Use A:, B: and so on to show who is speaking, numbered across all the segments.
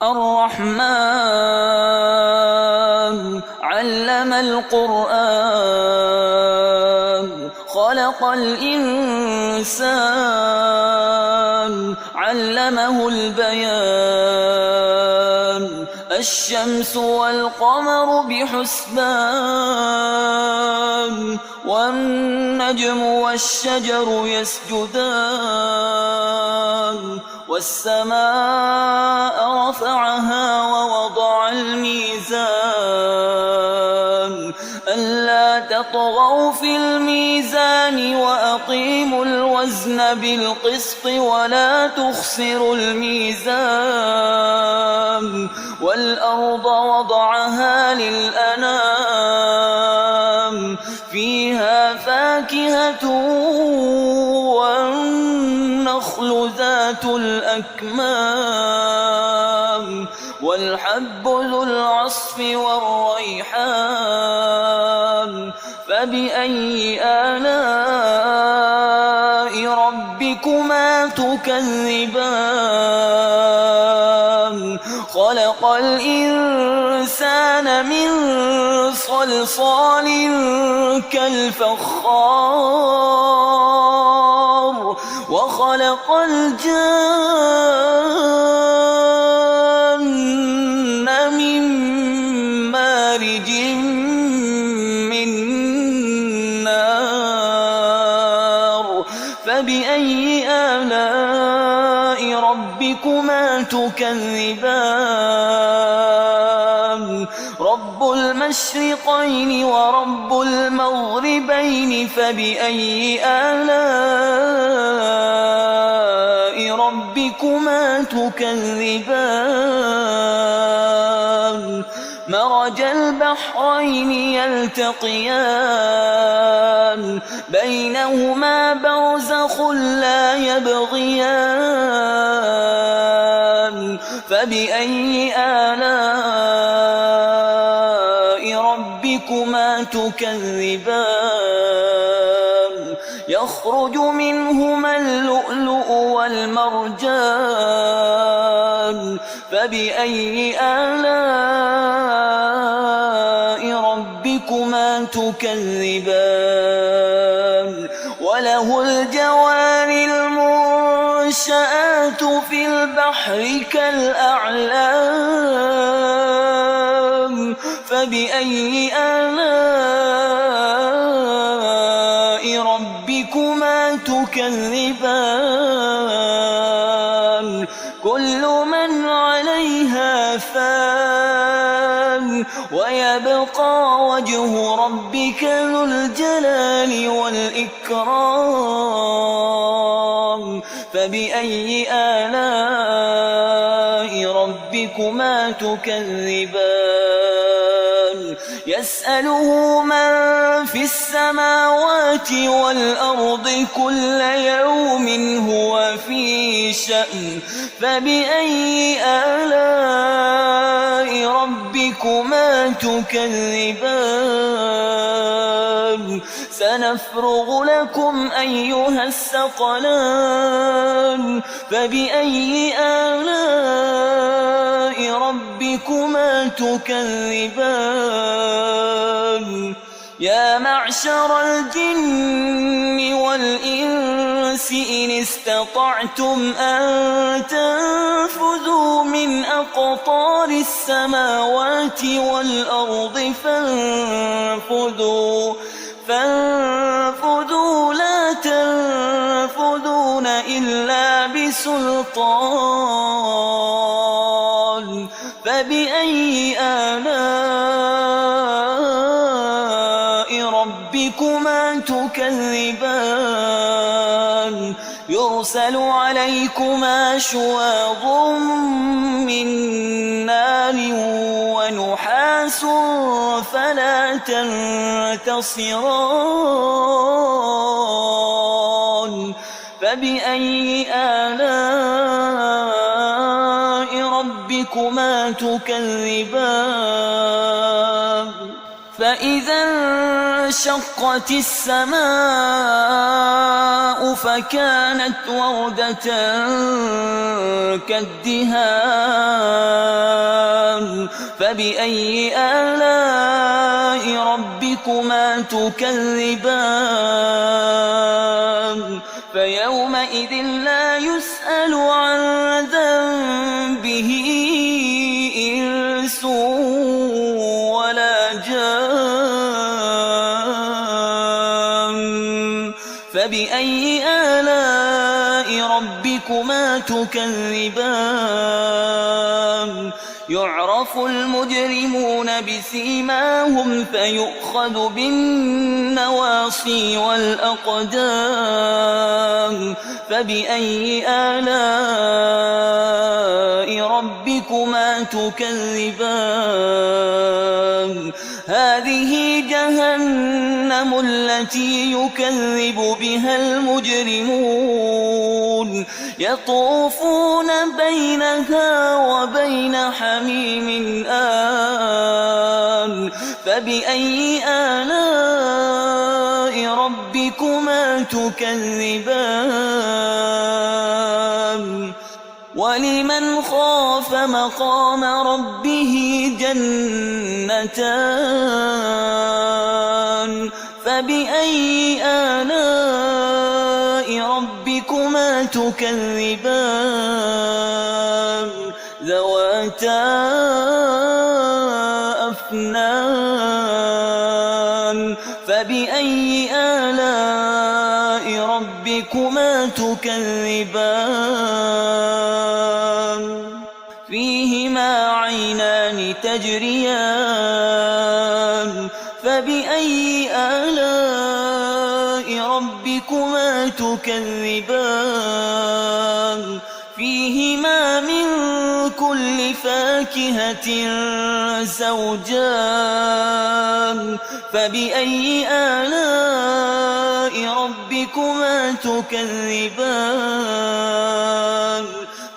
A: الرحمن علم القرآن خلق الإنسان علمه البيان الشمس والقمر بحسبان والنجم والشجر يسجدان والسماء رفعها ووضع الميزان ألا تطغوا في الميزان وأقيموا الوزن بالقسط ولا تخسروا الميزان والأرض وضعها للأنام فيها فاكهة والنخل ذات الأكمام والحب ذو العصف والريحان فبأي آلاء ربكما تكذبان خلق الإنسان من صلصال كالفخار وخلق الجن من مارج من نار فبأي آلاء ربكما تكذبان رب المشرقين ورب المغربين فبأي آلاء ربكما تكذبان مرج البحرين يلتقيان بينهما برزخ لا يبغيان فبأي آلاء ربكما تكذبان يخرج منهما اللؤلؤ والمرجان فبأي آلاء ربكما تكذبان وله الجوار المنشآت في البحر كالأعلام فبأي آلاء ربكما تكذبان كل من عليها فان ويبقى وجه ربك ذو الجلال والإكرام فبأي آلاء ربكما تكذبان يسأله من في السماوات والأرض كل يوم هو في شأن فبأي آلاء ربكما تكذبان سنفرغ لكم أيها الثقلان فبأي آلاء ربكما تكذبان يا معشر الجن والإنس إن استطعتم أن تنفذوا من أقطار السماوات والأرض فانفذوا لا تنفذون إلا بسلطان فبأي آلاء ربكما تكذبان يرسل عليكما شواظ من نار ونحاس فلا تنتصران فبأي آلاء ربكما تكذبان فإذا انشقت السماء فكانت وردة كالدهان فبأي آلاء ربكما تكذبان فيومئذ لا يسأل عن ذنبه إنس ولا جان فبأي آلاء ربكما تكذبان يعرف المجرمون بسيماهم فيؤخذ بالنواصي والأقدام فبأي آلاء ربكما تكذبان هذه جهنم التي يكذب بها المجرمون يطوفون بينها وبين حميم آن فبأي آلاء ربكما تكذبان ولمن خاف مقام ربه جنتان فبأي آلاء ربكما تكذبان ذواتا أفنان فبأي آلاء ربكما تكذبان فيهما عينان تجريان فبأي آلاء ربكما تكذبان فيهما من كل فاكهة زوجان فبأي آلاء ربكما تكذبان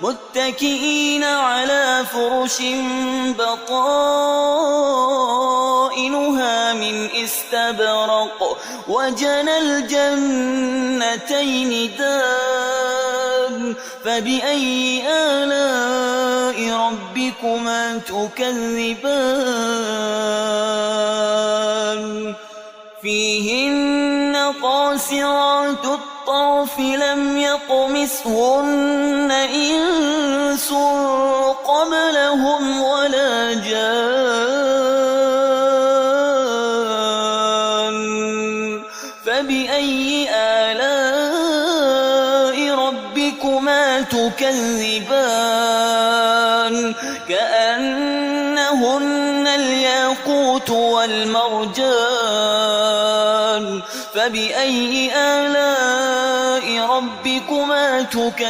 A: متكئين على فرش بطائنها من استبرق وجنى الجنتين دان فبأي آلاء ربكما تكذبان فيهن قاصرات الطرف لم يطمثهن إنس قبلهم ولا جان فبأي آلاء ربكما تكذبان كأنهن الياقوت والمرجان فبأي آلاء ربكما تكذبان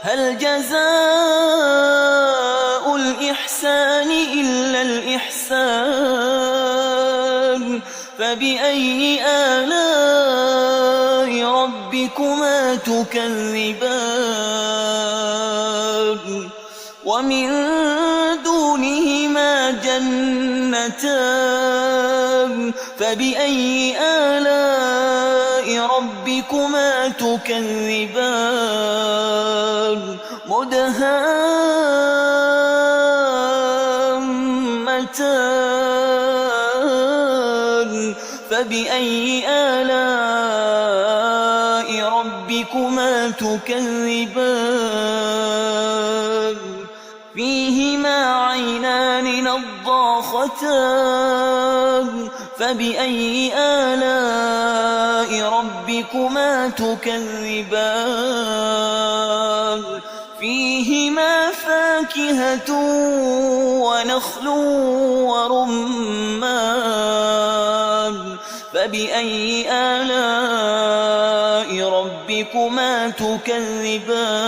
A: هل جزاء الإحسان إلا الإحسان فبأي آلاء ربكما تكذبان ومن دونهما جنتان فبأي آلاء ربكما تكذبان مدهامتان فبأي آلاء ربكما تكذبان فيهما عينان نضاختان فبأي آلاء ربكما تكذبان فيهما فاكهة ونخل ورمان فبأي آلاء ربكما تكذبان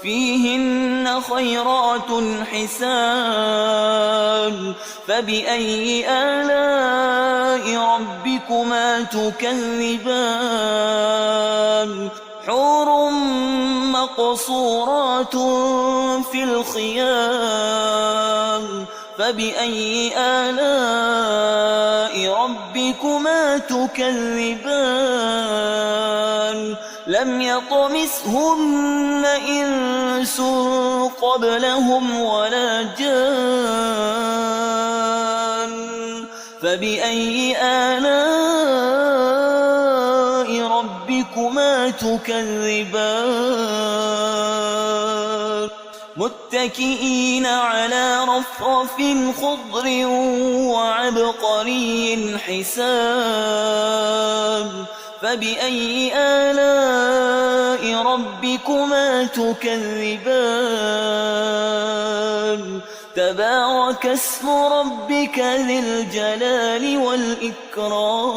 A: فيهن خيرات حسان فبأي آلاء ربكما تكذبان حور مقصورات في الخيام فبأي آلاء ربكما تكذبان لم يطمثهن إنس قبلهم ولا جان فبأي آلاء ربكما تكذبان متكئين على رفرف خضر وعبقري حسان فبأي آلاء ربكما تكذبان تبارك اسم ربك ذي الجلال والإكرام